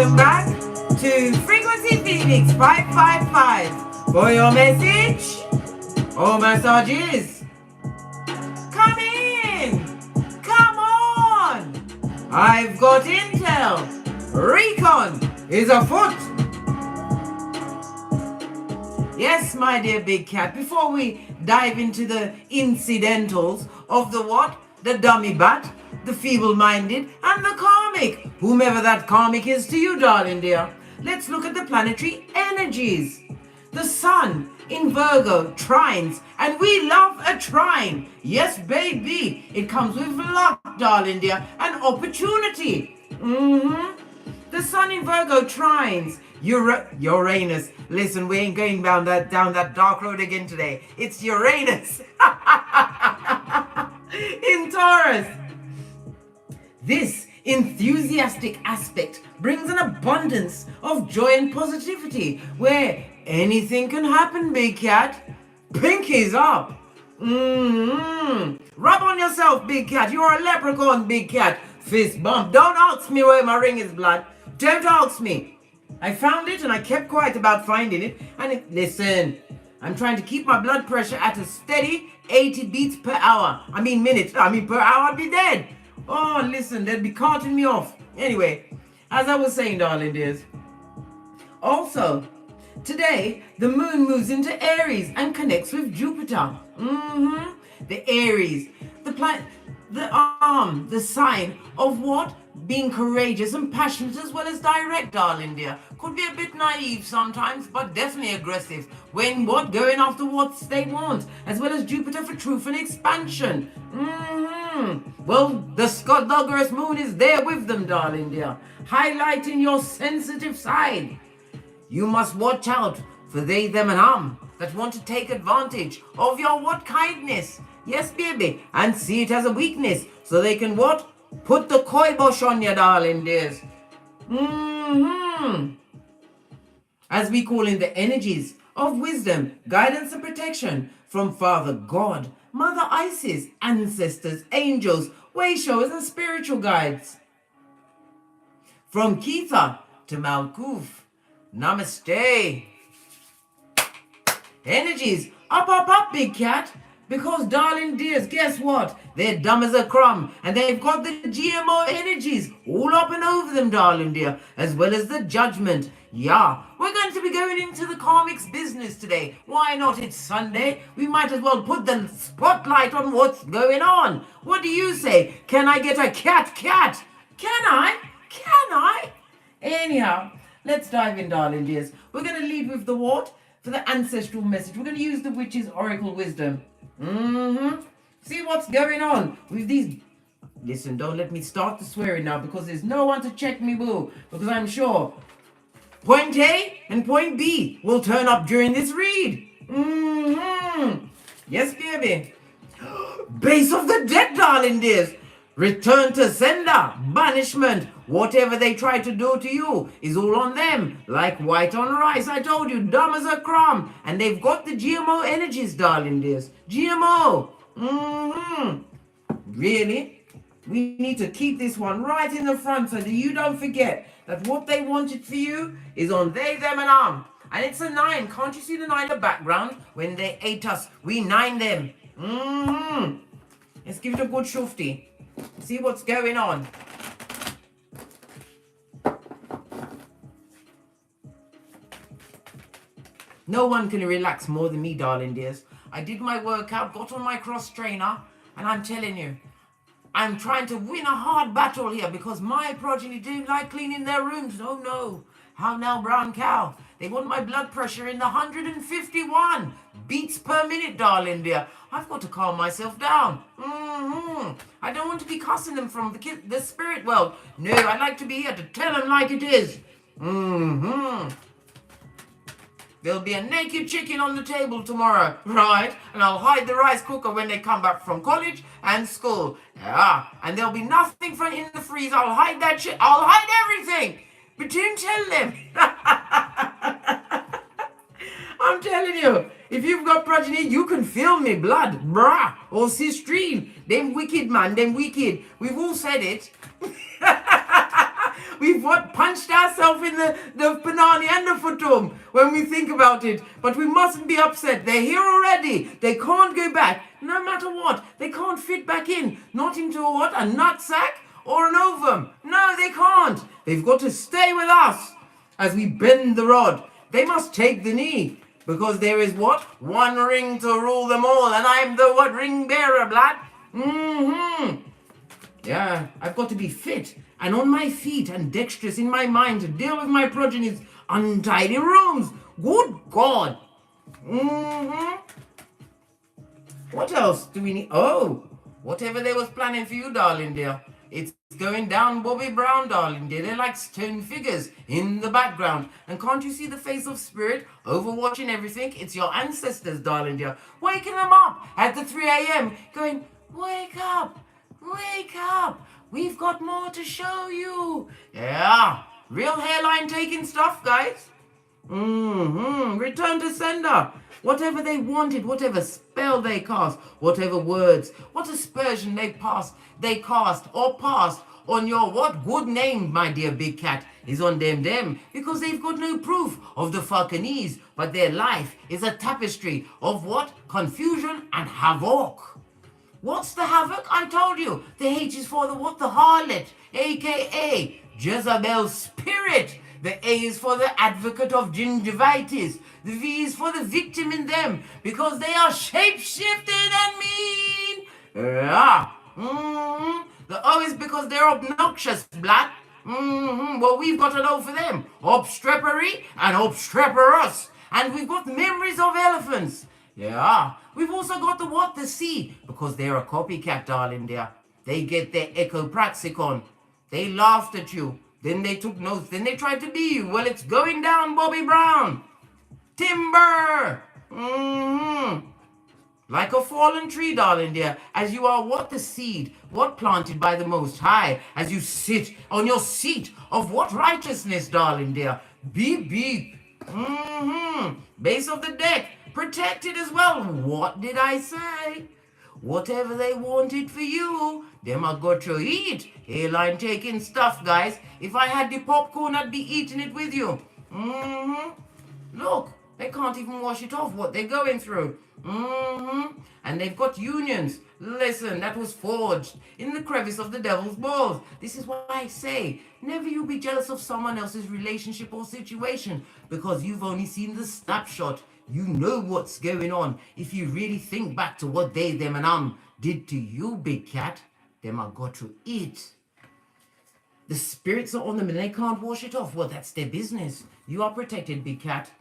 welcome back to Frequency Phoenix 555 for your message or massages. Come in, come on. I've got intel. Recon is afoot. Yes, my dear big cat, before we dive into the incidentals of the what? The dummy bat, the feeble-minded, and the karmic, whomever that karmic is to you, darling dear. Let's look at the planetary energies. The sun in Virgo trines, and we love a trine. Yes, baby, it comes with luck, darling dear, and opportunity. The sun in Virgo trines. Uranus. Listen, we ain't going down that dark road again today. It's Uranus in Taurus. This enthusiastic aspect brings an abundance of joy and positivity where anything can happen, big cat. Pinkies up. Rub on yourself, big cat. You're a leprechaun, big cat. Fist bump. Don't ask me where my ring is, blood. Don't ask me. I found it and I kept quiet about finding it. And listen, I'm trying to keep my blood pressure at a steady 80 beats per hour. Minutes. Per hour I'd be dead. Oh, listen, they'd be carting me off. Anyway, as I was saying, darling dears. Also, today, the moon moves into Aries and connects with Jupiter. The Aries, the planet, the sign of what? Being courageous and passionate as well as direct, darling dear. Could be a bit naive sometimes, but definitely aggressive. When what? Going after what they want, as well as Jupiter for truth and expansion. Well, the Scott Douglas moon is there with them, darling dear, highlighting your sensitive side. You must watch out for they, them, and that want to take advantage of your what? Kindness. Yes, baby, and see it as a weakness, so they can what? Put the kibosh on you, darling dears. As we call in the energies of wisdom, guidance, and protection from Father God, Mother Isis, ancestors, angels, way showers, and spiritual guides. From Keitha to Malkuth, Namaste. Energies, up, big cat. Because, darling dears, guess what? They're dumb as a crumb, and they've got the GMO energies all up and over them, darling dear, as well as the judgment. Yeah, we're going to be going into the karmic's business today. Why not? It's Sunday. We might as well put the spotlight on what's going on. What do you say? Can I get a cat? Can I? Anyhow, let's dive in, darling dears. We're going to lead with the what? For the ancestral message. We're going to use the witch's oracle wisdom. See what's going on with these. Listen, don't let me start the swearing now, because there's no one to check me, boo. Because I'm sure point A and point B will turn up during this read. Yes, baby. Base of the dead, darling dears. Return to sender, banishment, whatever they try to do to you is all on them. Like white on rice, I told you, dumb as a crumb. And they've got the GMO energies, darling dears. GMO. Really? We need to keep this one right in the front so that you don't forget that what they wanted for you is on they, them, and And it's a 9. Can't you see the 9 in the background? When they ate us, we 9 them. Let's give it a good shufty. See what's going on. No one can relax more than me, darling dears. I did my workout, got on my cross trainer, and I'm telling you, I'm trying to win a hard battle here because my progeny didn't like cleaning their rooms. Oh no. How now, brown cow? They want my blood pressure in the 151 beats per minute, darling dear. I've got to calm myself down. I don't want to be cussing them from the spirit world. No, I'd like to be here to tell them like it is. There'll be a naked chicken on the table tomorrow, right? And I'll hide the rice cooker when they come back from college and school. Yeah, and there'll be nothing in the freezer. I'll hide that shit. I'll hide everything. But don't tell them. I'm telling you, if you've got progeny, you can feel me blood, brah, or sistrine. Them wicked, man, them wicked. We've all said it. We've what punched ourselves in the panani and the futum when we think about it. But we mustn't be upset. They're here already. They can't go back. No matter what. They can't fit back in. Not into a what? A nutsack or an ovum. No, they can't. They've got to stay with us as we bend the rod. They must take the knee. Because there is what? One ring to rule them all. And I'm the what? Ring bearer, blood. Yeah, I've got to be fit and on my feet and dexterous in my mind to deal with my progeny's untidy rooms. Good God. What else do we need? Oh, whatever they was planning for you, darling dear. It's going down Bobby Brown, darling dear. They're like stone figures in the background. And can't you see the face of spirit overwatching everything? It's your ancestors, darling dear. Waking them up at the 3 a.m. going, wake up. Wake up! We've got more to show you. Yeah, real hairline taking stuff, guys. Return to sender. Whatever they wanted, whatever spell they cast, whatever words, what aspersion they cast or passed on your what good name, my dear big cat, is on them because they've got no proof of the Falconese, but their life is a tapestry of what? Confusion and havoc. What's the havoc? I told you. The H is for the what? The harlot, aka Jezebel's spirit. The A is for the advocate of gingivitis. The V is for the victim in them because they are shape-shifted and mean. Yeah. The O is because they're obnoxious, blood. Well, we've got an O for them. Obstrepery and obstreperous. And we've got memories of elephants. Yeah. We've also got the what? The C. Because they're a copycat, darling dear. They get their echopraxicon. They laughed at you. Then they took notes. Then they tried to be you. Well, it's going down, Bobby Brown. Timber. Like a fallen tree, darling dear. As you are what? The seed. What planted by the Most High. As you sit on your seat of what? Righteousness, darling dear. Beep, beep. Base of the deck. Protected as well. What did I say? Whatever they wanted for you, them I got to eat. Hairline taking stuff, guys. If I had the popcorn, I'd be eating it with you. Look, they can't even wash it off what they're going through. And they've got unions. Listen, that was forged in the crevice of the devil's balls. This is why I say, never you be jealous of someone else's relationship or situation because you've only seen the snapshot. You know what's going on. If you really think back to what they, them, and did to you, big cat, them I got to eat. The spirits are on them and they can't wash it off. Well, that's their business. You are protected, big cat.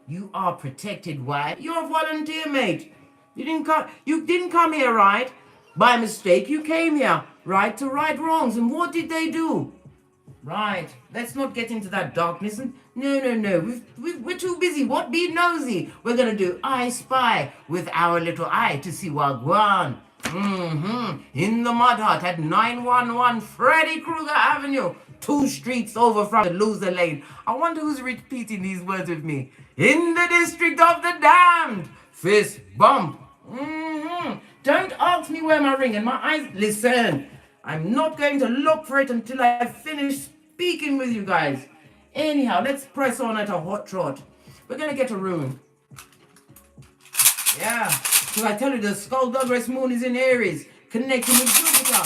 You are protected. Why? You're a volunteer, mate. You didn't come here, right? By mistake. You came here, right, to right wrongs. And what did they do? Right. Let's not get into that darkness. And no. We're too busy. What? Be nosy. We're going to do I Spy with our little eye to see Wagwan. In the Mud Hut at 911 Freddy Krueger Avenue. 2 streets over from the loser lane. I wonder who's repeating these words with me. In the district of the damned. Fist bump. Don't ask me where my ring and my eyes. Listen. I'm not going to look for it until I finish speaking with you guys. Anyhow, let's press on at a hot trot. We're going to get a rune. Yeah. So I tell you, the Skullduggerous moon is in Aries, connecting with Jupiter.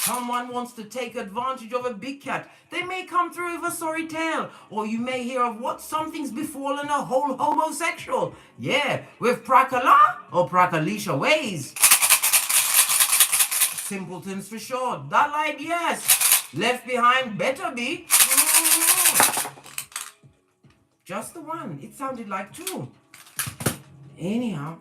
Someone wants to take advantage of a big cat. They may come through with a sorry tale. Or you may hear of what something's befallen a whole homosexual. Yeah, with Prakala or Prakalisha ways. Simpletons for short. That light, yes. Left behind, better be. Just the one. It sounded like 2. Anyhow,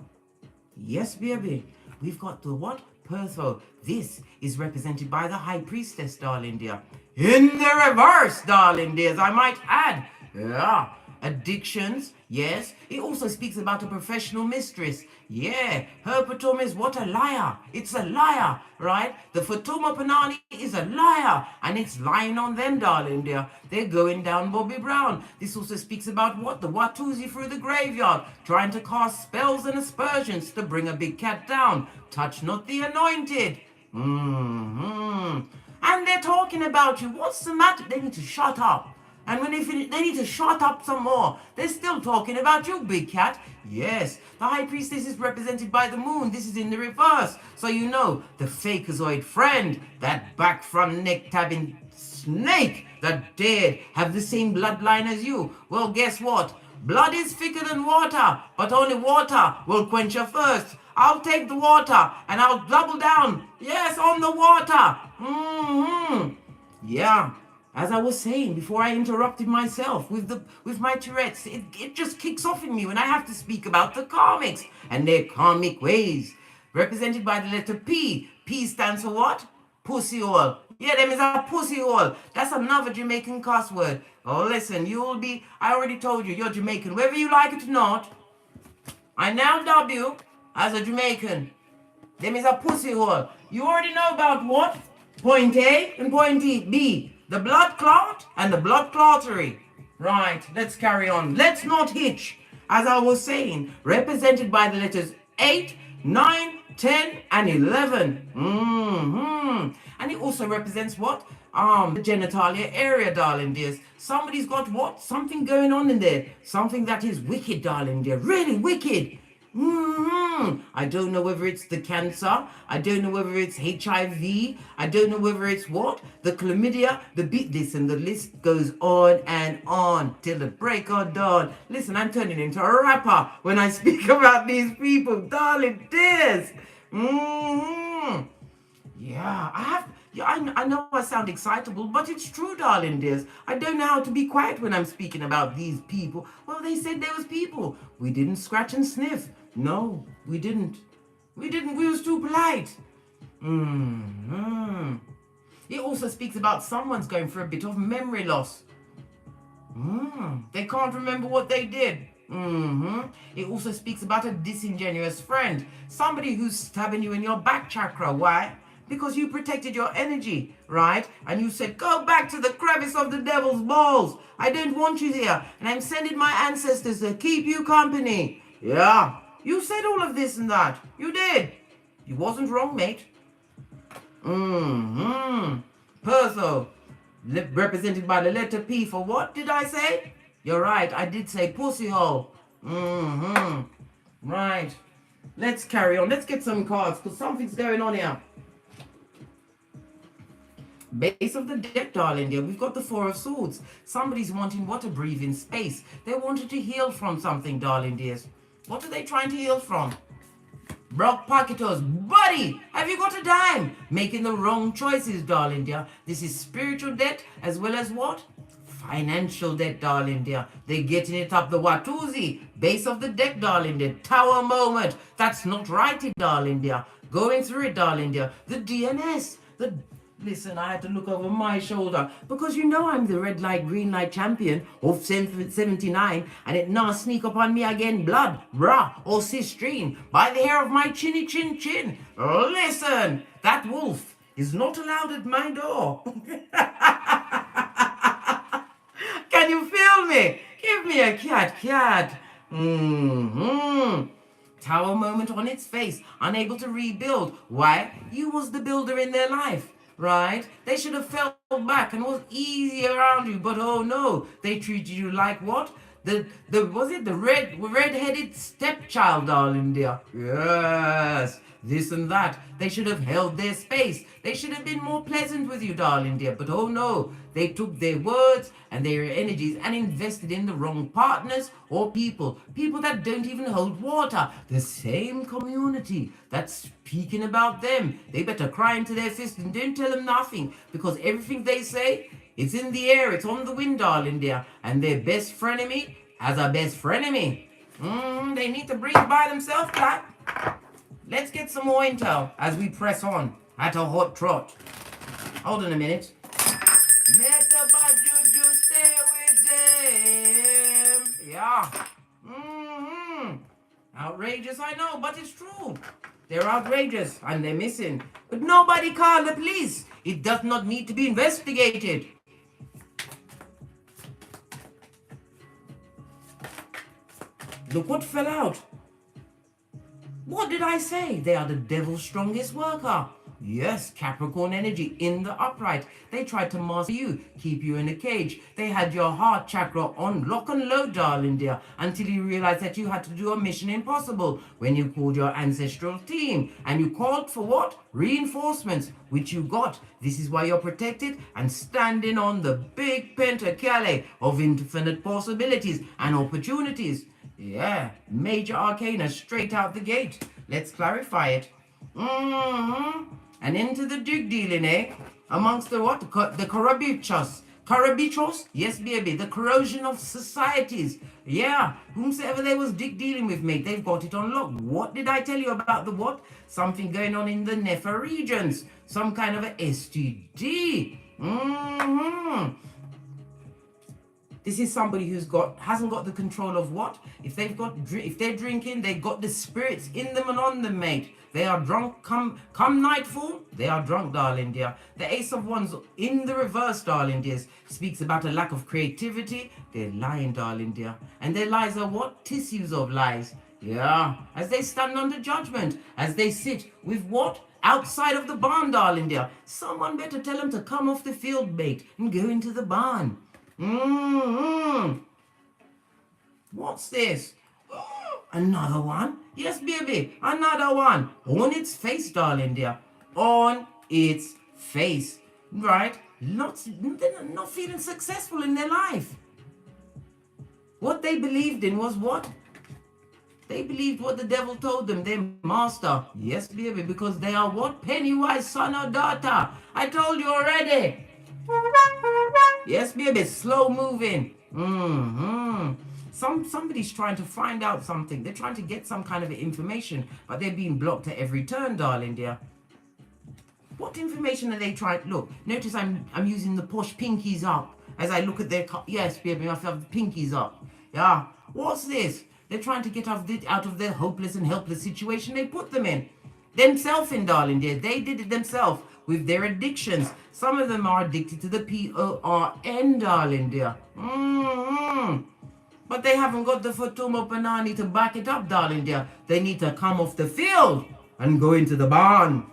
yes, baby. We've got the what? Pertho. This is represented by the High Priestess, darling dear. In the reverse, darling dears, I might add. Yeah. Addictions, yes. It also speaks about a professional mistress. Yeah, her Patoma is what? A liar. It's a liar, right? The Fatuma Panani is a liar. And it's lying on them, darling dear. They're going down Bobby Brown. This also speaks about what? The Watusi through the graveyard. Trying to cast spells and aspersions to bring a big cat down. Touch not the anointed. And they're talking about you. What's the matter? They need to shut up. And when they finish, they need to shut up some more. They're still talking about you, big cat. Yes, the High Priestess is represented by the moon. This is in the reverse. So you know, the fakeazoid friend, that back from neck tabbing snake that dared have the same bloodline as you. Well, guess what? Blood is thicker than water, but only water will quench your thirst. I'll take the water and I'll double down. Yes, on the water. Yeah. As I was saying before I interrupted myself with my Tourette's, it just kicks off in me when I have to speak about the karmics and their karmic ways. Represented by the letter P. P stands for what? Pussy hole. Yeah, them is a pussy hole. That's another Jamaican cuss word. Oh, listen, I already told you, you're Jamaican. Whether you like it or not, I now dub you as a Jamaican. Them is a pussy hole. You already know about what? Point A and point B. The blood clot and the blood clottery. Right, let's carry on. Let's not hitch. As I was saying, represented by the letters 8, 9, 10, and 11. And it also represents what? The genitalia area, darling dears. Somebody's got what? Something going on in there. Something that is wicked, darling dear. Really wicked. I don't know whether it's the cancer. I don't know whether it's HIV. I don't know whether it's what? The chlamydia, the this, and the list goes on till the break of dawn. Listen, I'm turning into a rapper when I speak about these people, darling dears. Yeah, I know I sound excitable, but it's true, darling dears. I don't know how to be quiet when I'm speaking about these people. Well, they said there was people. We didn't scratch and sniff. No, we didn't. We was too polite. It also speaks about someone's going through a bit of memory loss. They can't remember what they did. It also speaks about a disingenuous friend. Somebody who's stabbing you in your back chakra. Why? Because you protected your energy, right? And you said, go back to the crevice of the devil's balls. I don't want you here. And I'm sending my ancestors to keep you company. Yeah. You said all of this and that. You did. You wasn't wrong, mate. Perso, represented by the letter P for what did I say? You're right. I did say pussy hole. Right. Let's carry on. Let's get some cards because something's going on here. Base of the deck, darling dear. We've got the Four of Swords. Somebody's wanting what? To breathe in space. They wanted to heal from something, darling dears. What are they trying to heal from? Brock Pocketos, buddy, have you got a dime? Making the wrong choices, darling dear. This is spiritual debt as well as what? Financial debt, darling dear. They're getting it up the Watusi. Base of the deck, darling dear. Tower moment. That's not righty, darling dear. Going through it, darling dear. The DNS. Listen, I had to look over my shoulder because you know I'm the red light, green light champion of 79 and it now sneak up on me again, blood, brah, or cistrine by the hair of my chinny chin chin. Listen, that wolf is not allowed at my door. Can you feel me? Give me a cat. Tower moment on its face, unable to rebuild. Why? You was the builder in their life. Right? They should have fell back and was easy around you, but oh no, they treated you like what? The red-headed stepchild, darling dear. Yes, this and that. They should have held their space. They should have been more pleasant with you, darling dear. But oh no, they took their words and their energies and invested in the wrong partners or people. People that don't even hold water. The same community that's speaking about them. They better cry into their fist and don't tell them nothing. Because everything they say, it's in the air, it's on the wind, darling dear. And their best frenemy has a best frenemy. They need to breathe by themselves, Cat. Let's get some more intel as we press on at a hot trot. Hold on a minute. Let the bad juju stay with them. Yeah. Outrageous, I know, but it's true. They're outrageous and they're missing. But nobody called the police. It does not need to be investigated. Look what fell out. What did I say? They are the devil's strongest worker. Yes, Capricorn energy in the upright. They tried to master you, keep you in a cage. They had your heart chakra on lock and load, darling dear, until you realized that you had to do a mission impossible when you called your ancestral team. And you called for what? Reinforcements, which you got. This is why you're protected and standing on the big pentacale of infinite possibilities and opportunities. Yeah, major arcana straight out the gate. Let's clarify it. And into the dig dealing, eh? Amongst the what? The Carabitros? Yes, baby. The corrosion of societies. Yeah. Whomsoever they was dig dealing with, mate, they've got it on lock. What did I tell you about the what? Something going on in the Nepha regions. Some kind of a STD. This is somebody who's hasn't got the control of what? If they're drinking, they've got the spirits in them and on them, mate. They are drunk come nightfall. They are drunk, darling dear. The Ace of Wands in the reverse, darling dears, speaks about a lack of creativity. They're lying, darling dear. And their lies are what? Tissues of lies. Yeah. As they stand under judgment. As they sit with what? Outside of the barn, darling dear. Someone better tell them to come off the field, mate, and go into the barn. What's this? Another one? Yes, baby, another one. On its face, darling dear. On its face. Right? They're not feeling successful in their life. What they believed in was what? They believed what the devil told them, their master. Yes, baby, because they are what? Pennywise son or daughter. I told you already. Yes, baby, slow moving. Somebody's trying to find out something. They're trying to get some kind of information, but they're being blocked at every turn, darling dear. What information are they trying? Look, notice I'm using the posh pinkies up as I look at their. Yes, baby, I have the pinkies up. Yeah. What's this? They're trying to get out of their hopeless and helpless situation they put them in. Themselves in, darling dear. They did it themselves with their addictions. Some of them are addicted to the PORN, darling dear. But they haven't got the Fatumo Panani to back it up, darling dear. They need to come off the field and go into the barn.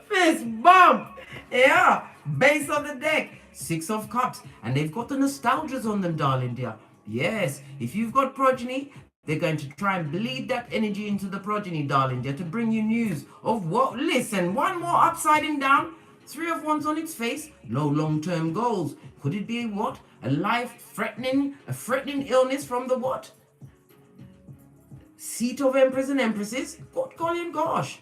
Fist bump. Yeah. Base of the deck. 6 of Cups. And they've got the nostalgias on them, darling dear. Yes. If you've got progeny, they're going to try and bleed that energy into the progeny, darling dear, to bring you news of what? Listen, one more upside and down. 3 of Wands on its face. Low long-term goals. Could it be what? A threatening illness from the what? Seat of Emperors and Empresses. Good golly and gosh.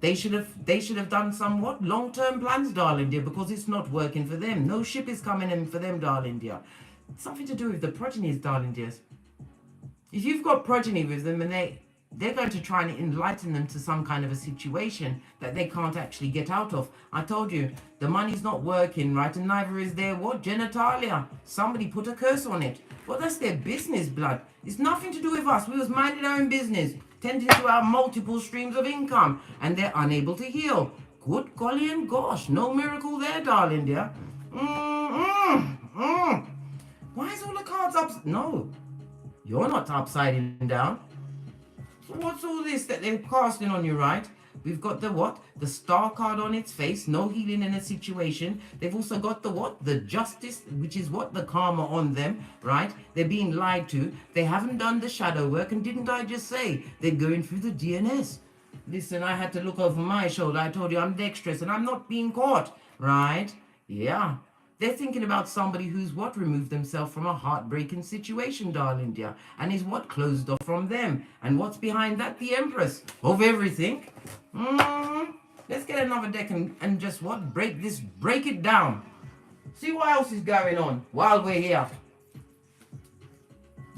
They should have done some what? Long-term plans, darling dear, because it's not working for them. No ship is coming in for them, darling dear. It's something to do with the progenies, darling dears. If you've got progeny with them and they're going to try and enlighten them to some kind of a situation that they can't actually get out of. I told you, the money's not working, right? And neither is their what? Genitalia. Somebody put a curse on it. Well, that's their business, blood. It's nothing to do with us. We was minding our own business, tending to our multiple streams of income, and they're unable to heal. Good golly and gosh, no miracle there, darling dear. Why is all the cards up? No, you're not upside down. So what's all this that they're casting on you, right? We've got the what? The Star card on its face, no healing in a situation. They've also got the what? The Justice, which is what? The karma on them, right? They're being lied to. They haven't done the shadow work, and didn't I just say they're going through the DNS? Listen, I had to look over my shoulder. I told you I'm dexterous and I'm not being caught, right? Yeah. They're thinking about somebody who's what? Removed themselves from a heartbreaking situation, darling dear. And is what? Closed off from them. And what's behind that? The Empress of everything. Let's get another deck and just what? Break it down. See what else is going on while we're here.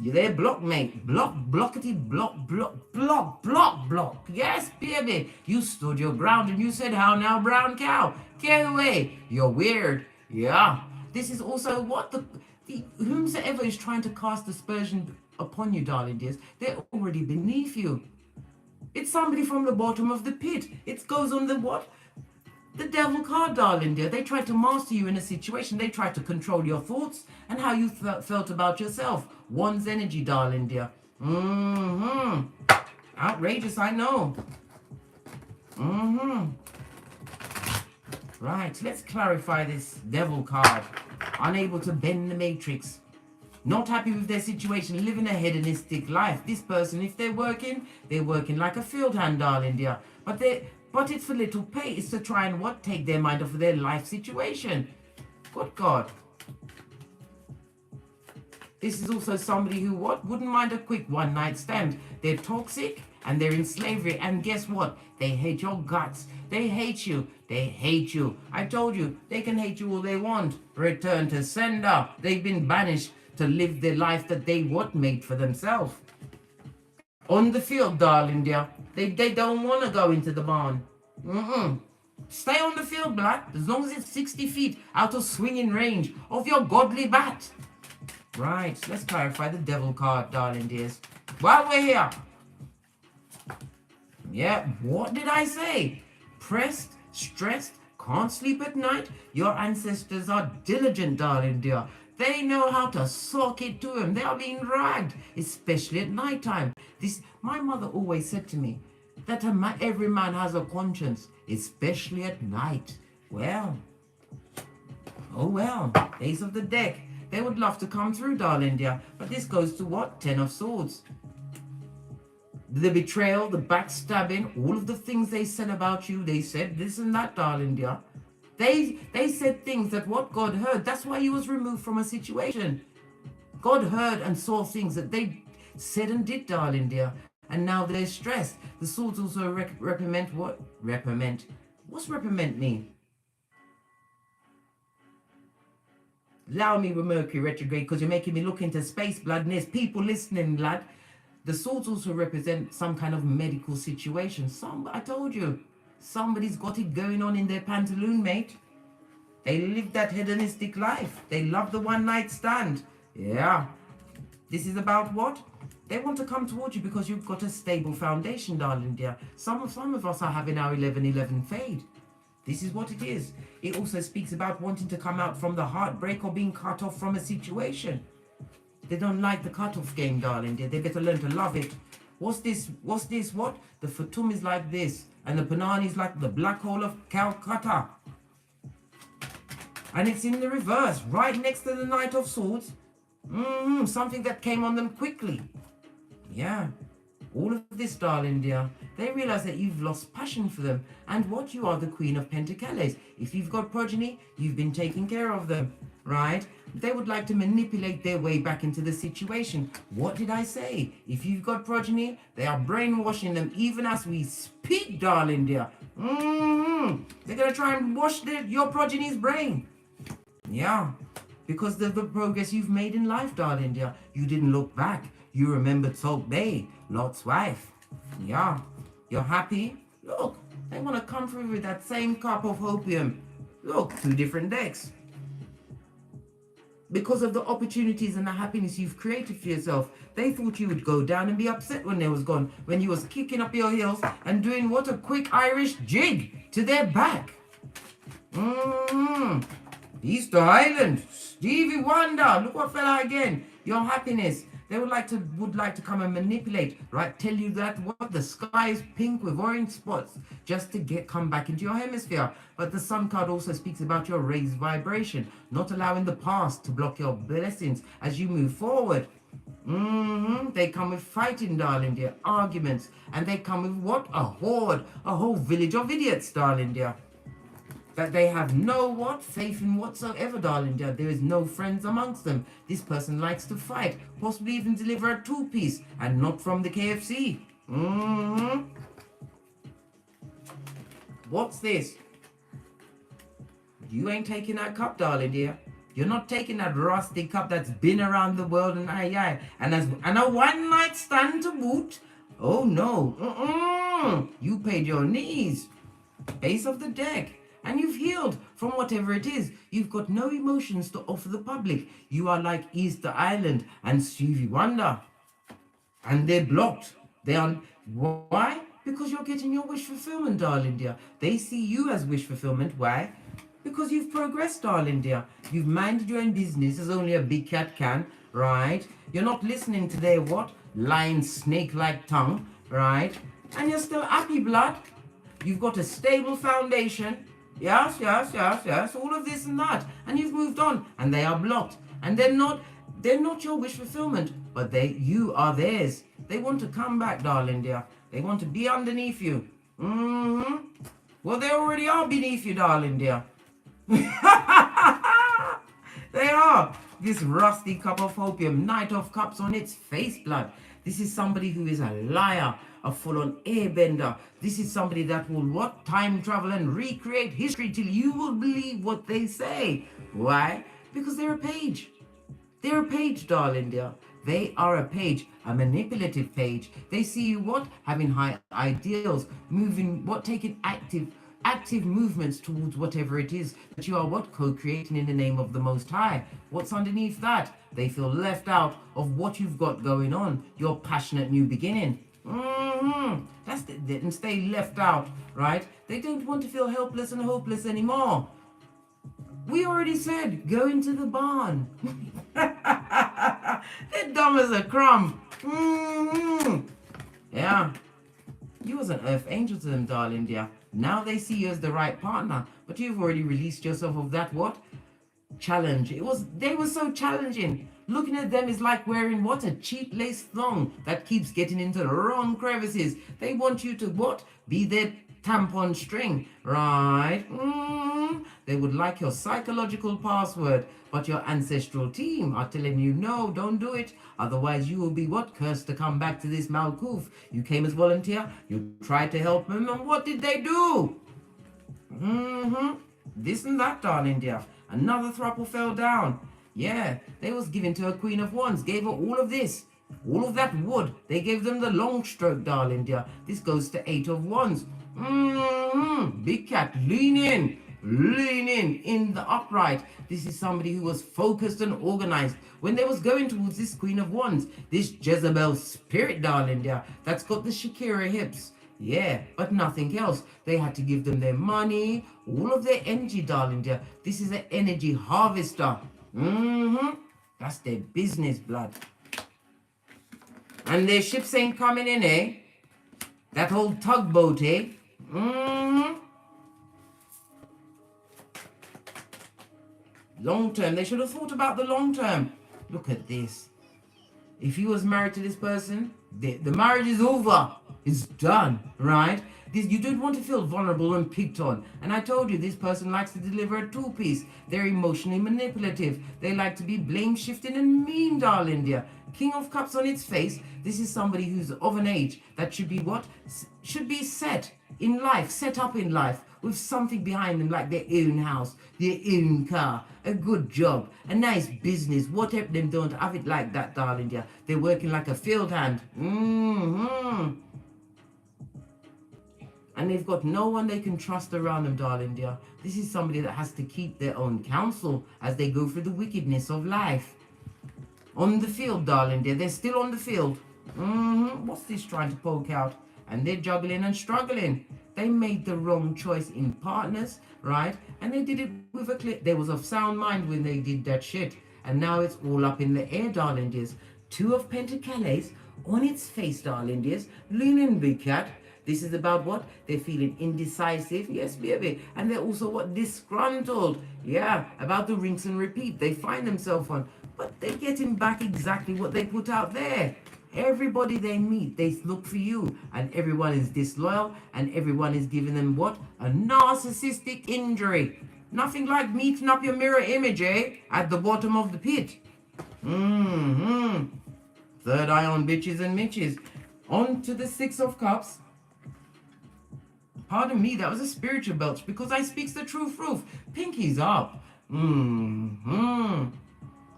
You there, block, mate? Blockety, block. Yes, baby. You stood your ground and you said, how now, brown cow? Get away. You're weird. Yeah. This is also what? The whomsoever is trying to cast aspersion upon you, darling dears, they're already beneath you. It's somebody from the bottom of the pit. It goes on the what? The devil card, darling dear. They tried to master you in a situation. They tried to control your thoughts and how you felt about yourself. One's energy, darling dear. Outrageous, I know. Right, let's clarify this devil card. Unable to bend the matrix. Not happy with their situation, living a hedonistic life. This person, if they're working like a field hand, darling dear. But it's for little pay. It's to try and what? Take their mind off of their life situation. Good God. This is also somebody who what? Wouldn't mind a quick one-night stand. They're toxic and they're in slavery. And guess what? They hate your guts. They hate you. They hate you. I told you, they can hate you all they want. Return to sender. They've been banished to live the life that they what? Made for themselves. On the field, darling dear. They don't want to go into the barn. Stay on the field, black, as long as it's 60 feet out of swinging range of your godly bat. Right, let's clarify the devil card, darling dears. While we're here. Yeah, what did I say? Pressed, stressed, can't sleep at night. Your ancestors are diligent, darling dear. They know how to sock it to them. They are being ragged, especially at night time. My mother always said to me that every man has a conscience, especially at night. Well, oh well, ace of the deck. They would love to come through, darling dear, but this goes to what? 10 of swords. The betrayal, the backstabbing, all of the things they said about you. They said this and that, darling dear. They said things that what God heard. That's why you was removed from a situation. God heard and saw things that they said and did, darling dear. And now they're stressed. The swords also reprimand what? Reprimand. What's reprimand mean? Allow me with Mercury retrograde because you're making me look into space, blood, and there's people listening, lad. The swords also represent some kind of medical situation. I told you, somebody's got it going on in their pantaloon, mate. They live that hedonistic life. They love the one-night stand. Yeah. This is about what? They want to come towards you because you've got a stable foundation, darling dear. Some of us are having our 11-11 fade. This is what it is. It also speaks about wanting to come out from the heartbreak or being cut off from a situation. They don't like the cut-off game, darling dear. They better learn to love it. What's this? What? The Fatum is like this. And the Panani is like the black hole of Calcutta. And it's in the reverse, right next to the Knight of Swords. Something that came on them quickly. Yeah. All of this, darling dear, they realize that you've lost passion for them. And what? You are the Queen of Pentacles. If you've got progeny, you've been taking care of them, right? They would like to manipulate their way back into the situation. What did I say? If you've got progeny, they are brainwashing them even as we speak, darling dear. They're going to try and wash your progeny's brain. Yeah, because of the progress you've made in life, darling dear. You didn't look back. You remembered Salt Bay, Lot's wife. Yeah, you're happy? Look, they want to come through with that same cup of opium. Look, 2 different decks. Because of the opportunities and the happiness you've created for yourself, they thought you would go down and be upset when they was gone, when you was kicking up your heels and doing what? A quick Irish jig to their back. Easter Island, Stevie Wonder, look what fella again. Your happiness. They would like to come and manipulate, right? Tell you that what the sky is pink with orange spots just to come back into your hemisphere. But the Sun card also speaks about your raised vibration, not allowing the past to block your blessings as you move forward. They come with fighting, darling dear, arguments, and they come with what? A horde, a whole village of idiots, darling dear. That they have no what? Faith in whatsoever, darling dear. There is no friends amongst them. This person likes to fight, possibly even deliver a 2-piece, and not from the KFC. What's this? You ain't taking that cup, darling dear. You're not taking that rusty cup that's been around the world and and a one-night stand to boot. Oh no. You paid your knees. Ace of the deck. And you've healed from whatever it is. You've got no emotions to offer the public. You are like Easter Island and Stevie Wonder. And they're blocked. They are... Why? Because you're getting your wish fulfillment, darling dear. They see you as wish fulfillment. Why? Because you've progressed, darling dear. You've minded your own business as only a big cat can, right? You're not listening to their what? Lying snake-like tongue, right? And you're still happy, blood. You've got a stable foundation. Yes, yes, yes, yes. All of this and that. And you've moved on. And they are blocked. And they're not your wish fulfillment, but you are theirs. They want to come back, darling dear. They want to be underneath you. Well, they already are beneath you, darling dear. They are. This rusty cup of opium, Knight of Cups on its face, blood. This is somebody who is a liar, a full-on airbender. This is somebody that will what? Time travel and recreate history till you will believe what they say. Why? Because they're a page. They're a page, darling dear. They are a page, a manipulative page. They see you what? Having high ideals, moving what? Taking active movements towards whatever it is that you are what? Co-creating in the name of the Most High. What's underneath that? They feel left out of what you've got going on, your passionate new beginning. That's and stay left out, right? They don't want to feel helpless and hopeless anymore. We already said, go into the barn. They're dumb as a crumb. Yeah. You was an earth angel to them, darling dear. Now they see you as the right partner, but you've already released yourself of that what? Challenge. They were so challenging. Looking at them is like wearing what? A cheap lace thong that keeps getting into the wrong crevices. They want you to what? Be their tampon string, right? They would like your psychological password, but your ancestral team are telling you, no, don't do it. Otherwise you will be what? Cursed to come back to this Malkuth. You came as volunteer, you tried to help them, and what did they do? This and that, darling dear. Another throuple fell down. Yeah, they was given to a Queen of Wands, gave her all of this. All of that wood. They gave them the long stroke, darling dear. This goes to 8 of Wands. Big cat, lean in the upright. This is somebody who was focused and organized when they was going towards this Queen of Wands, this Jezebel spirit, darling dear, that's got the Shakira hips. Yeah, but nothing else. They had to give them their money, all of their energy, darling dear. This is an energy harvester. That's their business, blood. And their ships ain't coming in, eh? That whole tugboat, eh? Long term. They should have thought about the long term. Look at this. If you was married to this person, the marriage is over. It's done, right? You don't want to feel vulnerable and picked on. And I told you, this person likes to deliver a two-piece. They're emotionally manipulative. They like to be blame-shifting and mean, darling dear. King of Cups on its face. This is somebody who's of an age that should be what? Should be set in life, set up in life with something behind them, like their own house, their own car, a good job, a nice business. Whatever them don't have it like that, darling dear. They're working like a field hand. And they've got no one they can trust around them, darling dear. This is somebody that has to keep their own counsel as they go through the wickedness of life. On the field, darling dear. They're still on the field. What's this trying to poke out? And they're juggling and struggling. They made the wrong choice in partners, right? And they did it with a click. They was of sound mind when they did that shit. And now it's all up in the air, darling dears. 2 of Pentacles on its face, darling dears. Lean in, big cat. This is about what? They're feeling indecisive. Yes, baby. And they're also what? Disgruntled. Yeah, about the rinse and repeat. They find themselves on. But they're getting back exactly what they put out there. Everybody they meet, they look for you. And everyone is disloyal. And everyone is giving them what? A narcissistic injury. Nothing like meeting up your mirror image, eh? At the bottom of the pit. Third eye on bitches and mitches. On to the 6 of Cups. Pardon me, that was a spiritual belch because I speaks the truth. Pinkies up.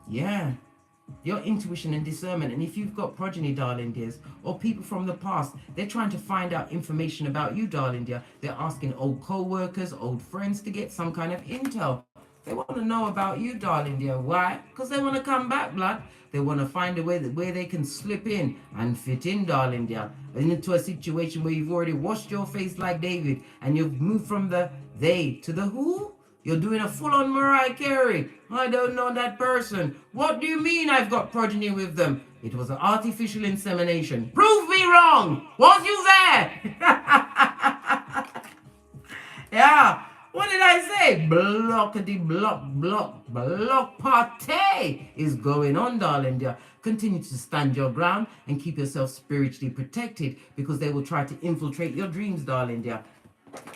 Yeah. Your intuition and discernment. And if you've got progeny, darling dears, or people from the past, they're trying to find out information about you, darling dear. They're asking old co-workers, old friends to get some kind of intel. They want to know about you, darling dear. Why? Because they want to come back, blood. They want to find a way where they can slip in and fit in, darling dear, into a situation where you've already washed your face like David and you've moved from the they to the who? You're doing a full-on Mariah Carey. I don't know that person. What do you mean I've got progeny with them? It was an artificial insemination. Prove me wrong. Was you there? Yeah. What did I say? Block party is going on, darling dear. Continue to stand your ground and keep yourself spiritually protected, because they will try to infiltrate your dreams, darling dear.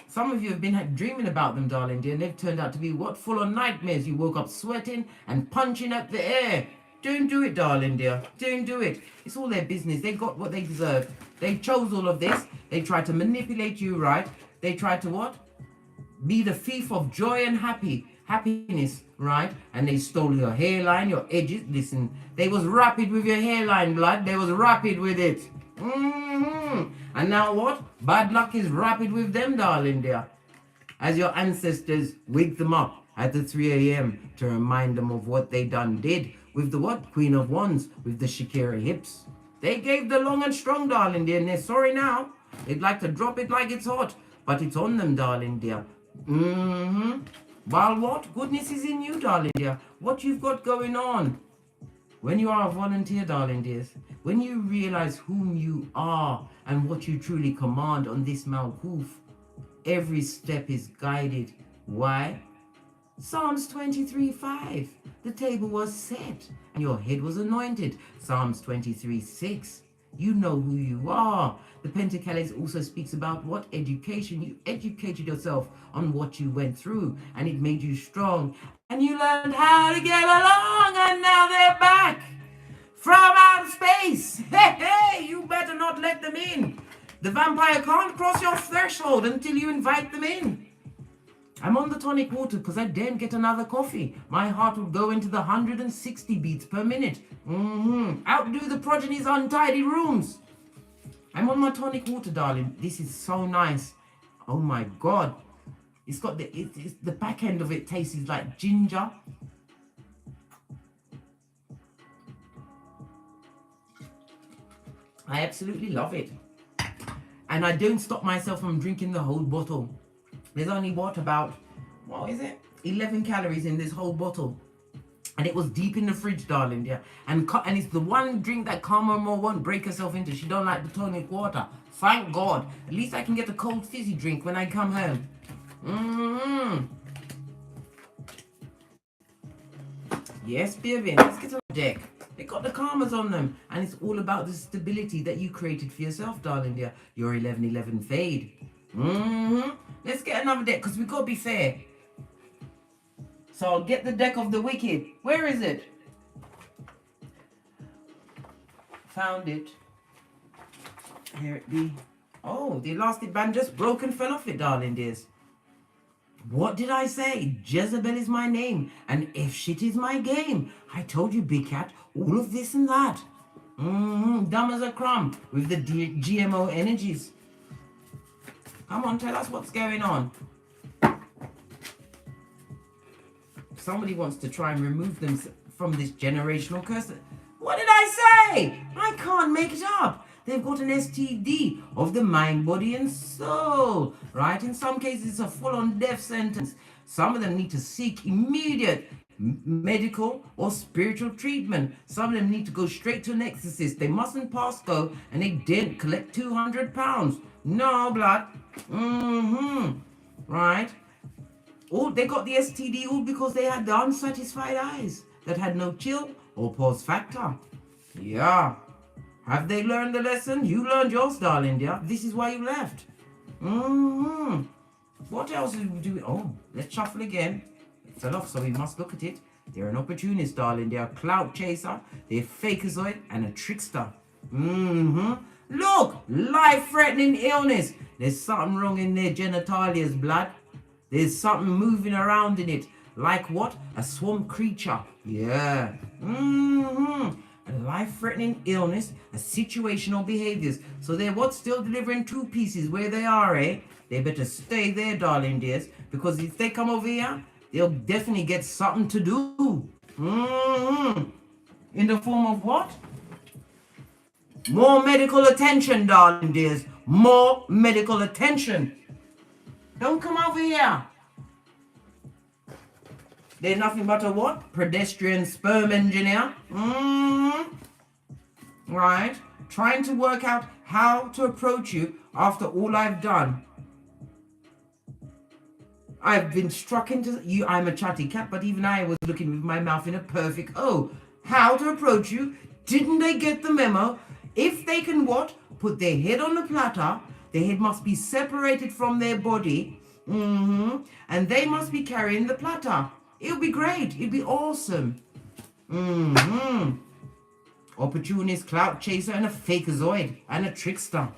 Some of you have been dreaming about them, darling dear, and they've turned out to be what? Full of nightmares. You woke up sweating and punching at the air. Don't do it, darling dear. Don't do it. It's all their business. They got what they deserve. They chose all of this. They tried to manipulate you, right? They tried to what? Be the thief of joy and happiness, right? And they stole your hairline, your edges. Listen, they was rapid with your hairline, blood. They was rapid with it. And now what? Bad luck is rapid with them, darling dear. As your ancestors wake them up at the 3 a.m. to remind them of what they did with the what? Queen of Wands, with the Shakira hips. They gave the long and strong, darling dear, and they're sorry now. They'd like to drop it like it's hot, but it's on them, darling dear. While what? Goodness is in you, darling dear. What you've got going on. When you are a volunteer, darling dears, when you realize whom you are and what you truly command on this Malkuth, every step is guided. Why? Psalms 23:5. The table was set and your head was anointed. Psalms 23:6. You know who you are. The Pentacles also speaks about what? Education. You educated yourself on what you went through, and it made you strong. And you learned how to get along, and now they're back from outer space. Hey, you better not let them in. The vampire can't cross your threshold until you invite them in. I'm on the tonic water because I daren't get another coffee. My heart would go into the 160 beats per minute. Outdo the progeny's untidy rooms. I'm on my tonic water, darling. This is so nice. Oh my God. It's got the back end of it tastes like ginger. I absolutely love it. And I don't stop myself from drinking the whole bottle. There's only about 11 calories in this whole bottle. And it was deep in the fridge, darling, yeah. And it's the one drink that Karma won't break herself into. She don't like the tonic water. Thank God. At least I can get a cold fizzy drink when I come home. Yes, baby. Let's get on the deck. They got the karmas on them. And it's all about the stability that you created for yourself, darling, dear. Your 1111 fade. Let's get another deck because we got to be fair. So I'll get the deck of the wicked. Where is it? Found it. Here it be. Oh, the elastic band just broke and fell off it, darling dears. What did I say? Jezebel is my name, and F shit is my game. I told you, big cat, all of this and that. Dumb as a crumb with the GMO energies. Come on, tell us what's going on. Somebody wants to try and remove them from this generational curse. What did I say? I can't make it up. They've got an STD of the mind, body, and soul, right? In some cases, it's a full-on death sentence. Some of them need to seek immediate medical or spiritual treatment. Some of them need to go straight to an exorcist. They mustn't pass go, and they didn't collect £200. No, blood. Right? Oh, they got the STD all because they had the unsatisfied eyes that had no chill or pause factor. Yeah. Have they learned the lesson? You learned yours, darling, dear. This is why you left. What else did we do? Oh, let's shuffle again. It fell off, so we must look at it. They're an opportunist, darling. They're a clout chaser. They're fakeazoid and a trickster. Look, life-threatening illness. There's something wrong in their genitalia's blood. There's something moving around in it. Like what? A swamp creature. Yeah. A life-threatening illness, a situational behaviors. So they're what? Still delivering two pieces where they are, eh? They better stay there, darling dears. Because if they come over here, they'll definitely get something to do. In the form of what? More medical attention, darling dears. More medical attention. Don't come over here. They're nothing but a what? Pedestrian sperm engineer. Right. trying to work out how to approach you after all I've done. I've been struck into you. I'm a chatty cat, but even I was looking with my mouth in a perfect O. How to approach you? Didn't they get the memo? If they can what? Put their head on the platter. Their head must be separated from their body. And they must be carrying the platter. It'll be great. It'll be awesome. Opportunist, clout chaser, and a fakeazoid, and a trickster.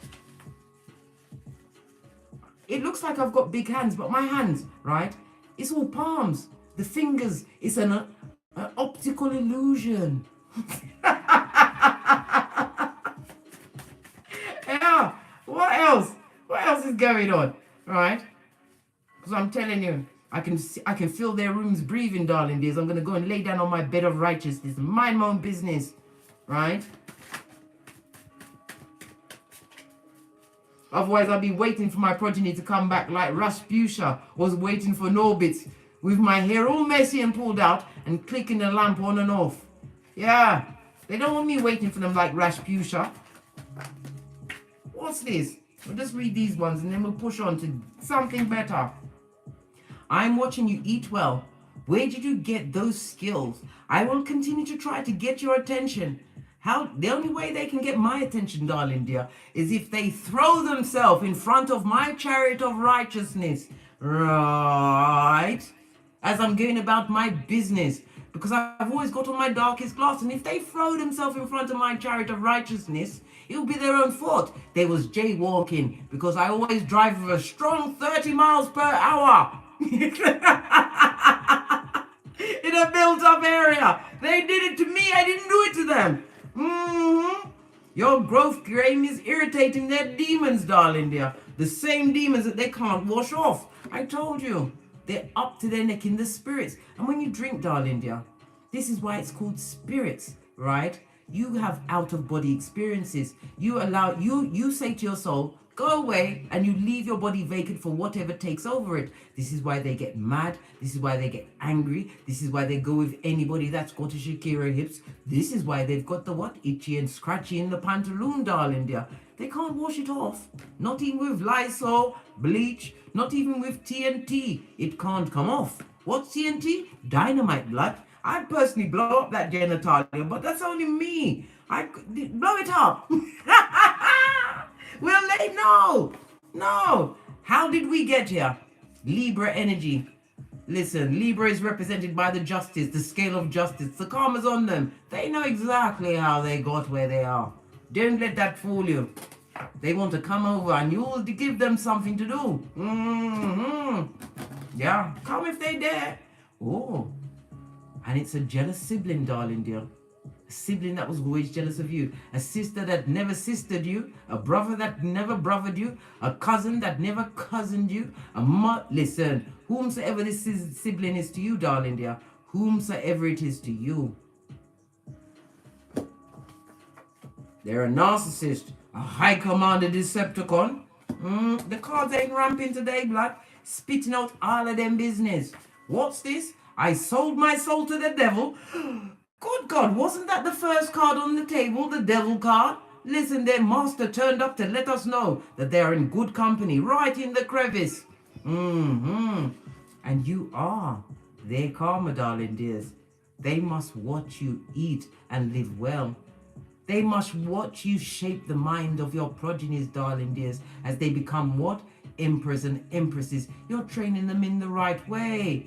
It looks like I've got big hands, but my hands, right? It's all palms. The fingers, it's an optical illusion. Yeah, what else? What else is going on, right? Because I'm telling you, I can feel their rooms breathing, darling dears. I'm going to go and lay down on my bed of righteousness, mind my own business, right? Otherwise, I'll be waiting for my progeny to come back like Rasputia was waiting for Norbit, with my hair all messy and pulled out and clicking the lamp on and off. Yeah, they don't want me waiting for them like Rasputia. What's this? We'll just read these ones and then we'll push on to something better. I'm watching you eat well. Where did you get those skills? I will continue to try to get your attention. The only way they can get my attention, darling dear, is if they throw themselves in front of my chariot of righteousness, right? As I'm going about my business, because I've always got on my darkest glass, and if they throw themselves in front of my chariot of righteousness, it will be their own fault. They was jaywalking, because I always drive with a strong 30 miles per hour. In a built-up area. They did it to me, I didn't do it to them. Your growth game is irritating their demons, darling dear. The same demons that they can't wash off. I told you. They're up to their neck in the spirits. And when you drink, darling dear, this is why it's called spirits, right? You have out-of-body experiences. You say to your soul, go away, and you leave your body vacant for whatever takes over it. This is why they get mad. This is why they get angry. This is why they go with anybody that's got a Shakira hips. This is why they've got the what? Itchy and scratchy in the pantaloon, darling dear. They can't wash it off. Not even with Lysol, bleach, not even with TNT. It can't come off. What's TNT? Dynamite blood. I'd personally blow up that genitalia, but that's only me. I could blow it up. Will they? No. How did we get here? Libra energy. Listen, Libra is represented by the justice, the scale of justice. The karma's on them. They know exactly how they got where they are. Don't let that fool you. They want to come over and you'll give them something to do. Yeah, come if they dare. Oh, and it's a jealous sibling, darling dear. A sibling that was always jealous of you. A sister that never sistered you. A brother that never brothered you. A cousin that never cousined you. Listen, whomsoever this sibling is to you, darling dear. Whomsoever it is to you. They're a narcissist. A high commander Decepticon. The cards ain't ramping today, blood. Spitting out all of them business. What's this? I sold my soul to the devil. Good God, wasn't that the first card on the table, the devil card? Listen, their master turned up to let us know that they are in good company, right in the crevice. And you are their karma, darling dears. They must watch you eat and live well. They must watch you shape the mind of your progenies, darling dears, as they become what? Emperors and empresses. You're training them in the right way.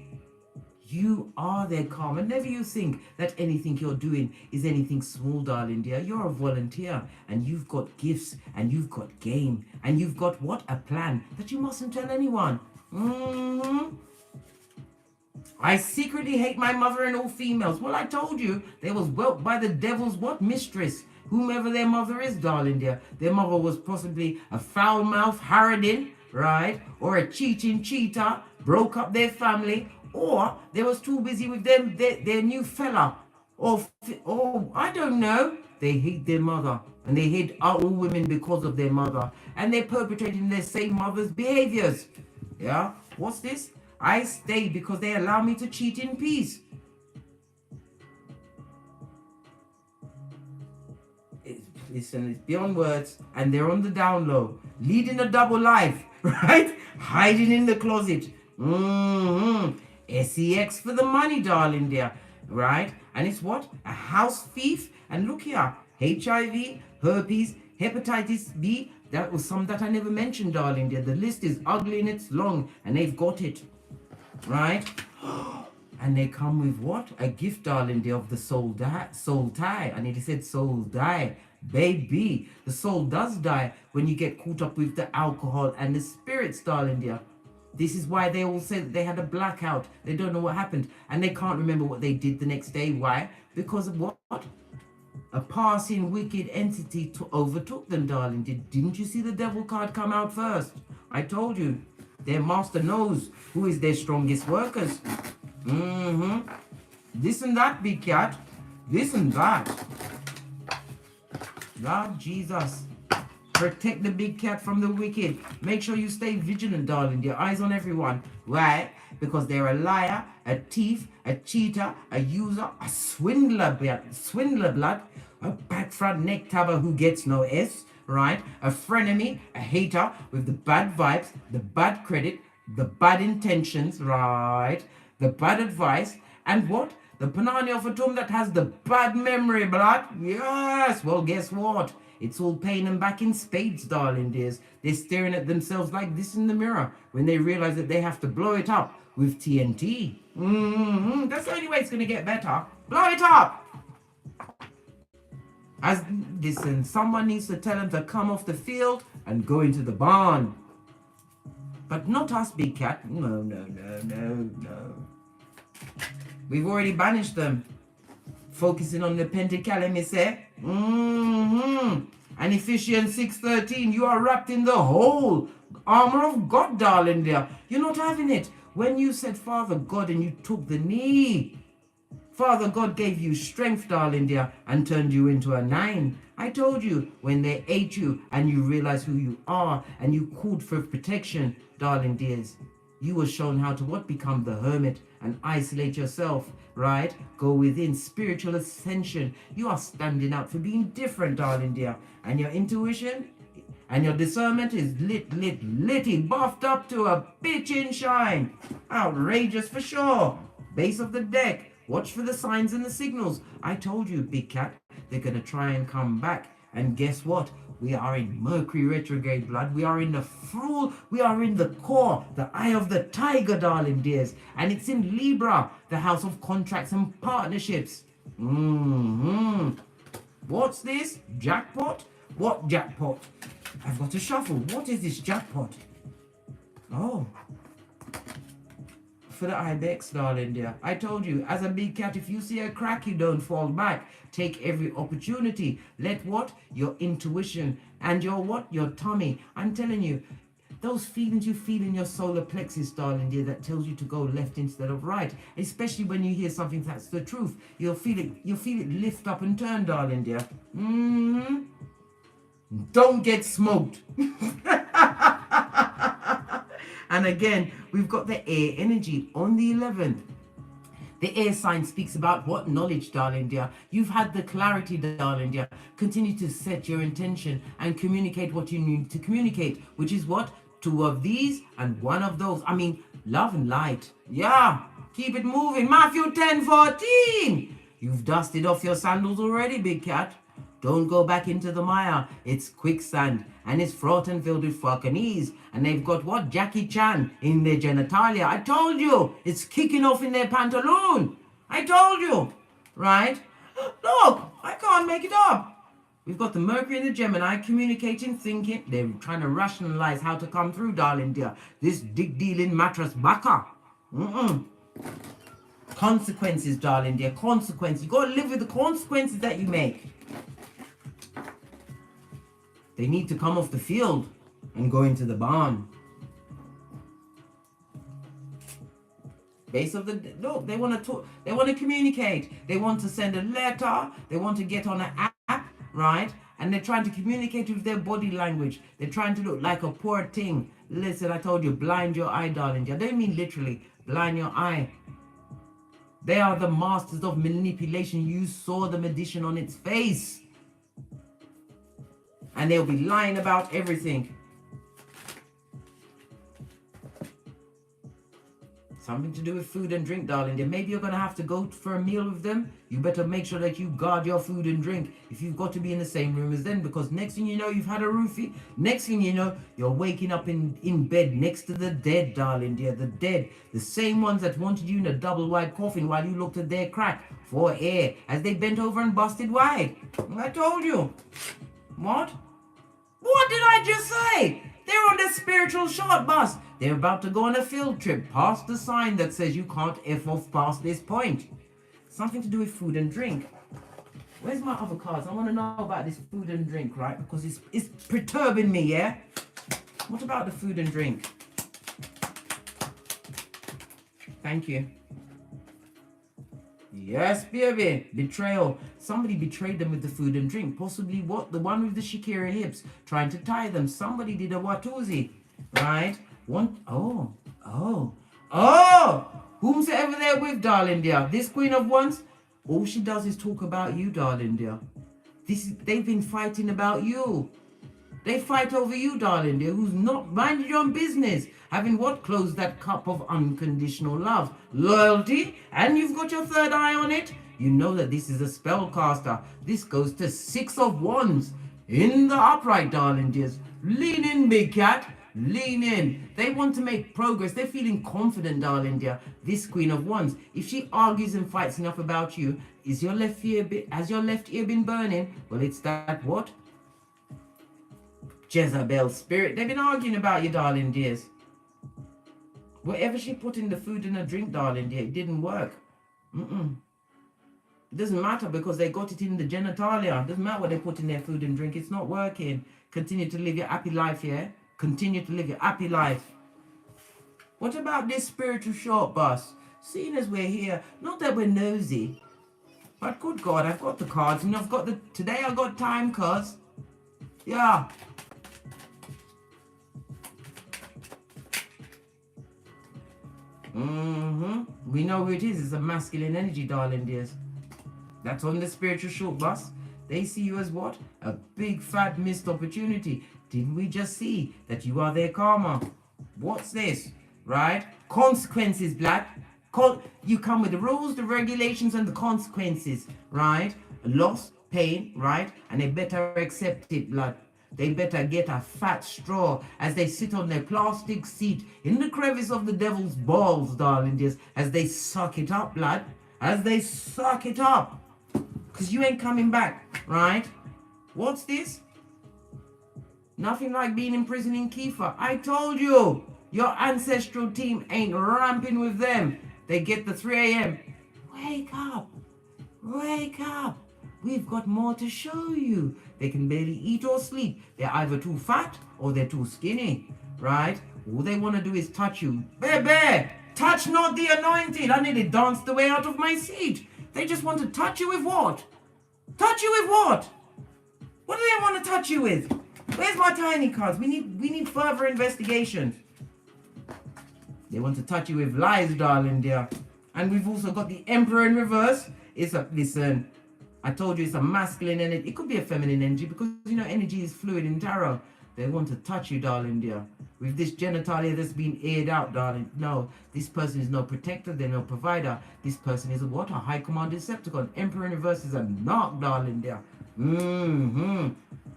You are their karma. Never you think that anything you're doing is anything small, darling dear. You're a volunteer and you've got gifts and you've got game and you've got what? A plan that you mustn't tell anyone. I secretly hate my mother and all females. Well, I told you they was whelped by the devil's what? Mistress. Whomever their mother is, darling dear. Their mother was possibly a foul-mouthed harridan, right? Or a cheating cheater, broke up their family. Or they was too busy with them, their new fella. Or I don't know. They hate their mother. And they hate all women because of their mother. And they're perpetrating their same mother's behaviors. Yeah? What's this? I stay because they allow me to cheat in peace. Listen, it's beyond words, and they're on the down low, leading a double life, right? Hiding in the closet. SEX for the money, darling dear, right? And it's what? A house thief. And look here, HIV, herpes, hepatitis B. That was some that I never mentioned, darling dear. The list is ugly and it's long, and they've got it, right? And they come with what? A gift, darling dear, of the soul tie. I nearly said soul die. Baby, the soul does die when you get caught up with the alcohol and the spirits, darling dear. This is why they all say that they had a blackout. They don't know what happened. And they can't remember what they did the next day. Why? Because of what? A passing wicked entity overtook them, darling. Didn't you see the devil card come out first? I told you. Their master knows who is their strongest workers. This and that, big cat. This and that. Lord Jesus. Protect the big cat from the wicked. Make sure you stay vigilant, darling. Your eyes on everyone. Why? Because they're a liar, a thief, a cheater, a user, a swindler blood, a back front neck tabber who gets no S, right? A frenemy, a hater with the bad vibes, the bad credit, the bad intentions, right? The bad advice, and what? The Panani of a tomb that has the bad memory, blood. Yes, well, guess what? It's all paying them back in spades, darling dears. They're staring at themselves like this in the mirror when they realize that they have to blow it up with TNT. That's the only way it's going to get better. Blow it up! Listen, someone needs to tell them to come off the field and go into the barn. But not us, big cat. No. We've already banished them. Focusing on the Pentacalem, And Ephesians 6:13, you are wrapped in the whole armor of God, darling dear. You're not having it. When you said Father God and you took the knee, Father God gave you strength, darling dear, and turned you into a 9. I told you, when they ate you and you realized who you are and you called for protection, darling dears, you were shown how to what? Become the hermit and isolate yourself, right? Go within spiritual ascension. You are standing out for being different, darling dear. And your intuition and your discernment is litty, buffed up to a bitchin' shine. Outrageous for sure. Base of the deck. Watch for the signs and the signals. I told you, big cat, they're going to try and come back. And guess what? We are in Mercury retrograde, blood. We are in the full, we are in the core, the eye of the tiger, darling dears. And it's in Libra, the house of contracts and partnerships. What's this? Jackpot? What jackpot? I've got to shuffle. What is this jackpot? Oh. For the Ibex, darling dear. I told you, as a big cat, if you see a crack, you don't fall back. Take every opportunity. Let what? Your intuition and your what? Your tummy. I'm telling you, those feelings you feel in your solar plexus, darling dear, that tells you to go left instead of right. Especially when you hear something that's the truth. You'll feel it lift up and turn, darling dear. Don't get smoked. And again, we've got the air energy on the 11th. The air sign speaks about what? Knowledge, darling dear. You've had the clarity, darling dear. Continue to set your intention and communicate what you need to communicate, which is what? 2 of these and 1 of those. I mean, love and light. Yeah, keep it moving. Matthew 10:14. You've dusted off your sandals already, big cat. Don't go back into the mire. It's quicksand and it's fraught and filled with fucking ease. And they've got what? Jackie Chan in their genitalia. I told you. It's kicking off in their pantaloon. I told you. Right? Look, I can't make it up. We've got the Mercury and the Gemini communicating, thinking. They're trying to rationalize how to come through, darling dear. This dick-dealing mattress baka. Consequences, darling dear. Consequences. You got to live with the consequences that you make. They need to come off the field and go into the barn. Base of the look, they want to talk, they want to communicate, they want to send a letter, they want to get on an app, right? And they're trying to communicate with their body language. They're trying to look like a poor thing. Listen, I told you, blind your eye, darling. I don't mean literally, blind your eye. They are the masters of manipulation. You saw the magician on its face. and they'll be lying about everything. Something to do with food and drink, darling. Then maybe you're going to have to go for a meal with them. You better make sure that you guard your food and drink if you've got to be in the same room as them, because next thing you know, you've had a roofie. Next thing you know, you're waking up in bed next to the dead, darling dear. The dead. The same ones that wanted you in a double wide coffin while you looked at their crack for air as they bent over and busted wide. I told you. What? What did I just say? They're on the spiritual short bus. They're about to go on a field trip past the sign that says you can't F off past this point. Something to do with food and drink. Where's my other cards? I want to know about this food and drink, right? Because it's perturbing me, yeah? What about the food and drink? Thank you. Yes, baby. Betrayal. Somebody betrayed them with the food and drink. Possibly what? The one with the Shakira hips. Trying to tie them. Somebody did a Watusi. Right? Whomsoever they're with, darling dear. This Queen of Wands, all she does is talk about you, darling dear. They've been fighting about you. They fight over you, darling dear, who's not minding your own business. Having what? Closed that cup of unconditional love. Loyalty. And you've got your third eye on it. You know that this is a spellcaster. This goes to 6 of Wands. In the upright, darling dears. Lean in, big cat. Lean in. They want to make progress. They're feeling confident, darling dear. This Queen of Wands. If she argues and fights enough about you, has your left ear been burning? Well, it's that what? Jezebel spirit. They've been arguing about you, darling dears. Whatever she put in the food and the drink, darling dear, it didn't work. It doesn't matter because they got it in the genitalia. It doesn't matter what they put in their food and drink. It's not working. Continue to live your happy life, yeah? Continue to live your happy life. What about this spiritual short bus? Seeing as we're here, not that we're nosy, but good God, I've got the cards and I've got today I got time, cuz. Yeah. We know who it is. It's a masculine energy, darling dears. That's on the spiritual short bus. They see you as what? A big fat missed opportunity. Didn't we just see that you are their karma? What's this? Right? Consequences, black. You come with the rules, the regulations, and the consequences. Right? Loss, pain, right? And they better accept it, blood. They better get a fat straw as they sit on their plastic seat in the crevice of the devil's balls, darling dears, as they suck it up, blood. As they suck it up. Because you ain't coming back, right? What's this? Nothing like being in prison in Kiefer. I told you, your ancestral team ain't ramping with them. They get the 3 a.m. Wake up. Wake up. We've got more to show you. They can barely eat or sleep. They're either too fat or they're too skinny, right? All they want to do is touch you. Baby, touch not the anointed. I nearly danced the way out of my seat. They just want to touch you with what? Touch you with what? What do they want to touch you with? Where's my tiny cards? We need further investigation. They want to touch you with lies, darling dear. And we've also got the Emperor in reverse. Listen, I told you it's a masculine energy. It could be a feminine energy because, you know, energy is fluid in tarot. They want to touch you, darling dear. With this genitalia that's been aired out, darling. No, this person is no protector. They're no provider. This person is a what? A high command Decepticon. Emperor in reverse is a narc, darling dear.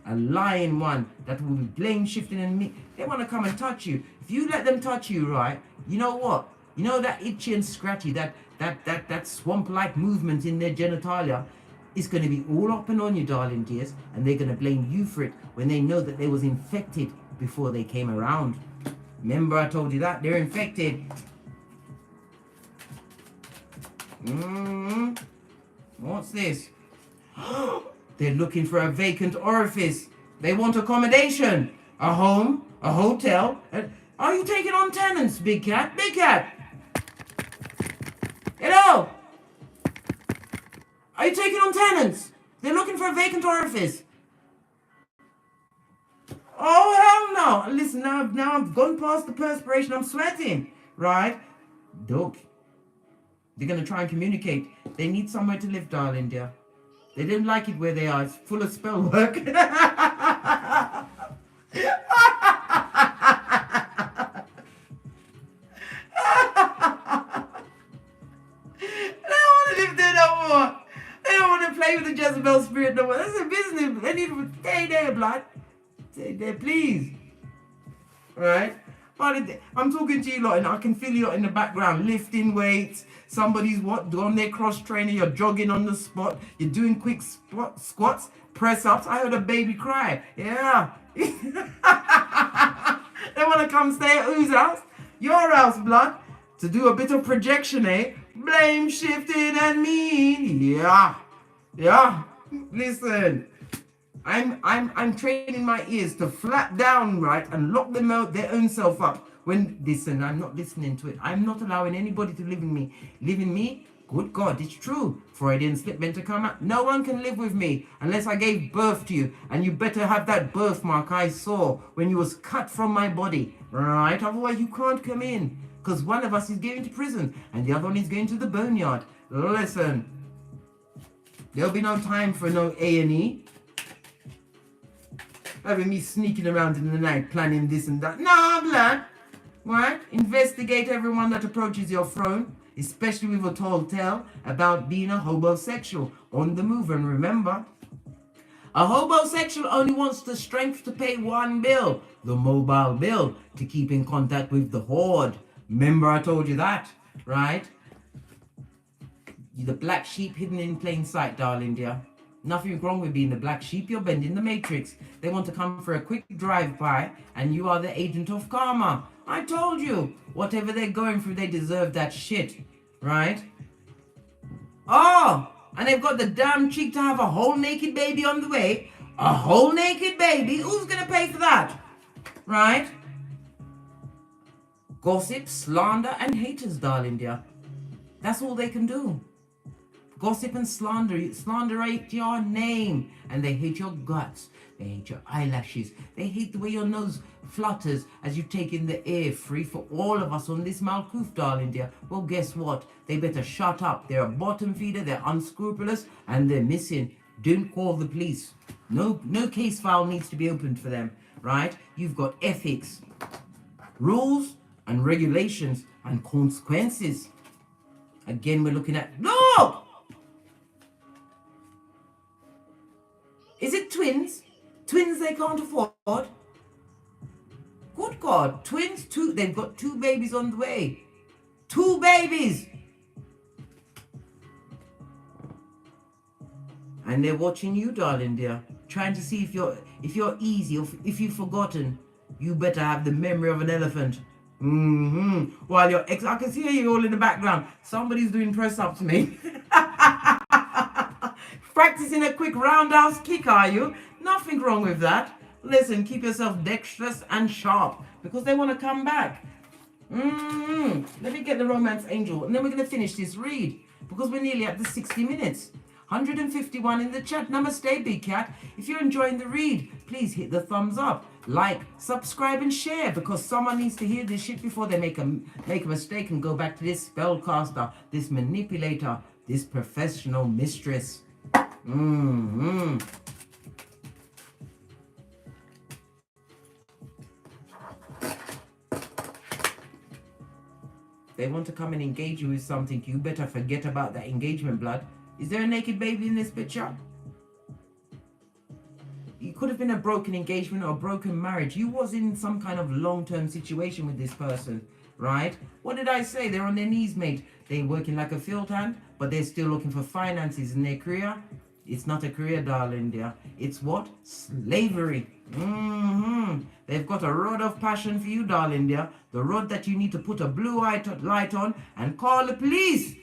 A lying one that will be blame shifting and me. They want to come and touch you. If you let them touch you, right, you know what? You know that itchy and scratchy, that swamp-like movement in their genitalia is going to be all up and on you, darling dears, and they're going to blame you for it when they know that they was infected before they came around. Remember I told you that? They're infected. What's this? They're looking for a vacant orifice. They want accommodation. A home, a hotel. Are you taking on tenants, big cat? Big cat! Hello! Are you taking on tenants? They're looking for a vacant orifice. Oh, hell no. Listen, now I've gone past the perspiration. I'm sweating. Right? Dope. They're going to try and communicate. They need somewhere to live, darling dear. They didn't like it where they are. It's full of spell work. there, blood. Stay there, please. Right? I'm talking to you lot and I can feel you lot in the background lifting weights. Somebody's on their cross trainer. You're jogging on the spot. You're doing quick squats, press ups. I heard a baby cry. Yeah. They want to come stay at whose house? Your house, blood. To do a bit of projection, eh? Blame shifting and mean. Yeah. Yeah. Listen. I'm training my ears to flap down, right, and lock them out their own self up. Listen, I'm not listening to it. I'm not allowing anybody to live in me. Live in me? Good God, it's true. Freudian slip meant to come out. No one can live with me unless I gave birth to you. And you better have that birthmark I saw when you was cut from my body, right? Otherwise you can't come in. Because one of us is going to prison and the other one is going to the boneyard. Listen, there'll be no time for no A&E. Having me sneaking around in the night planning this and that. No, blood. Right? Investigate everyone that approaches your throne, especially with a tall tale about being a hobosexual on the move. And remember, a hobosexual only wants the strength to pay one bill, the mobile bill, to keep in contact with the horde. Remember I told you that, right? You're the black sheep hidden in plain sight, darling dear. Nothing wrong with being the black sheep. You're bending the matrix. They want to come for a quick drive-by, and you are the agent of karma. I told you, whatever they're going through, they deserve that shit, right? Oh, and they've got the damn cheek to have a whole naked baby on the way. A whole naked baby? Who's going to pay for that? Right? Gossip, slander, and haters, darling dear. That's all they can do. Gossip and slander hate your name, and they hate your guts. They hate your eyelashes. They hate the way your nose flutters as you take in the air, free for all of us on this Malkuth, darling dear. Well, guess what? They better shut up. They're a bottom feeder, they're unscrupulous, and they're missing. Don't call the police. No case file needs to be opened for them, right? You've got ethics, rules, and regulations, and consequences. Again, we're looking at... Look! Is it twins? Twins they can't afford? Good God. Twins, they've got 2 babies on the way. 2 babies! And they're watching you, darling dear. Trying to see if you're easy or if you've forgotten. You better have the memory of an elephant. While I can see you all in the background. Somebody's doing press up to me. Practicing a quick roundhouse kick, are you? Nothing wrong with that. Listen, keep yourself dexterous and sharp because they want to come back. Let me get the romance angel and then we're going to finish this read because we're nearly at the 60 minutes. 151 in the chat. Namaste, Big Cat. If you're enjoying the read, please hit the thumbs up, like, subscribe, and share because someone needs to hear this shit before they make a mistake and go back to this spellcaster, this manipulator, this professional mistress. They want to come and engage you with something. You better forget about that engagement, blood. Is there a naked baby in this picture? It could have been a broken engagement or a broken marriage. You was in some kind of long-term situation with this person, right? What did I say? They're on their knees, mate. They're working like a field hand, but they're still looking for finances in their career. It's not a career, darling dear. It's what? Slavery. They've got a rod of passion for you, darling dear. The rod that you need to put a blue light on and call the police.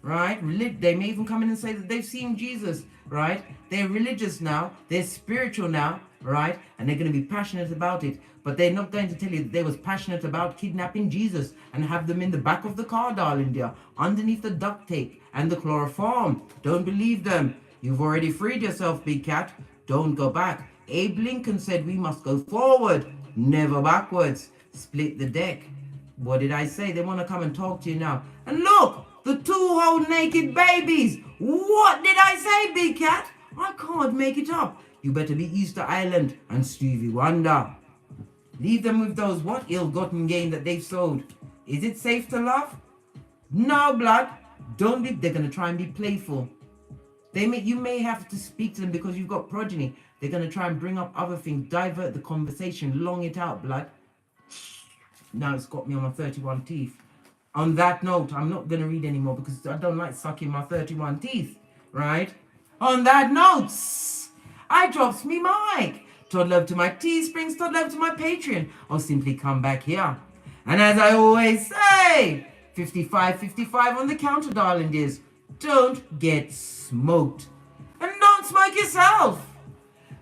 Right? They may even come in and say that they've seen Jesus. Right? They're religious now. They're spiritual now. Right? And they're going to be passionate about it. But they're not going to tell you that they was passionate about kidnapping Jesus and have them in the back of the car, darling dear, underneath the duct tape and the chloroform. Don't believe them. You've already freed yourself, Big Cat. Don't go back. Abe Lincoln said we must go forward, never backwards. Split the deck. What did I say? They want to come and talk to you now. And look, the 2 whole naked babies. What did I say, Big Cat? I can't make it up. You better be Easter Island and Stevie Wonder. Leave them with those what ill-gotten gain that they've sowed. Is it safe to love? No, blood. Don't be. They're going to try and be playful. You may have to speak to them because you've got progeny. They're going to try and bring up other things, divert the conversation, long it out, blood. Now it's got me on my 31 teeth. On that note, I'm not going to read anymore because I don't like sucking my 31 teeth, right? On that note, I drops me mic. Todd love to my Teesprings, Todd love to my Patreon, or simply come back here. And as I always say, 55-55 on the counter, darling dears. Don't get smoked. And don't smoke yourself.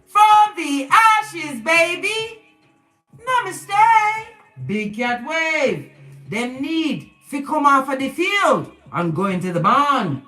From the ashes, baby. Namaste. Big cat wave. Them need to come off of the field and go into the barn.